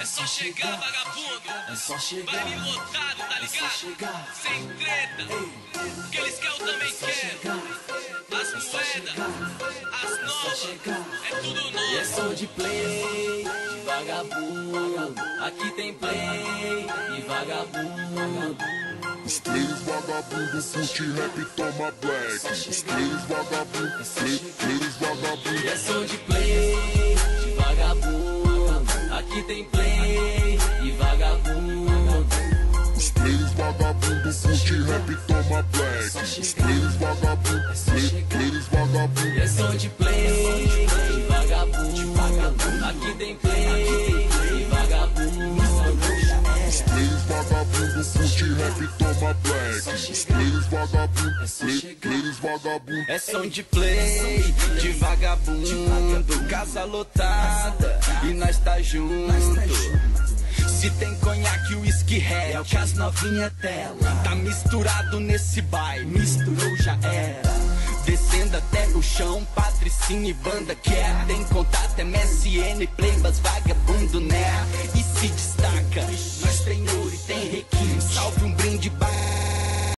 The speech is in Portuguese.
É só chegar, vagabundo. É só chegar. Baile lotado, tá É só ligado? chegar. Sem treta. O que eles querem eu também quero. As moedas, as novas, é tudo novo. E é som de play, de vagabundo. Aqui tem play e vagabundo. Os players vagabundos curte rap, toma black. Os players vagabundos, players vagabundos. E é som de play, de vagabundo. Aqui tem play e vagabundo. Os players vagabundos curte rap, toma black. Os players vagabundos, players vagabundos. E é som de play, de vagabundo. Aqui tem play e vagabundo. Os players vagabundos curte rap, toma black. Os players vagabundos, players vagabundos. É som de play, de vagabundo, casa lotada e nós tá junto. Se tem conhaque, whisky red, é o que as novinha tela. Tá misturado nesse baile, misturou já era. Descendo até o chão, patricinha e banda quer. Tem contato, MSN, playbas, vagabundo, né?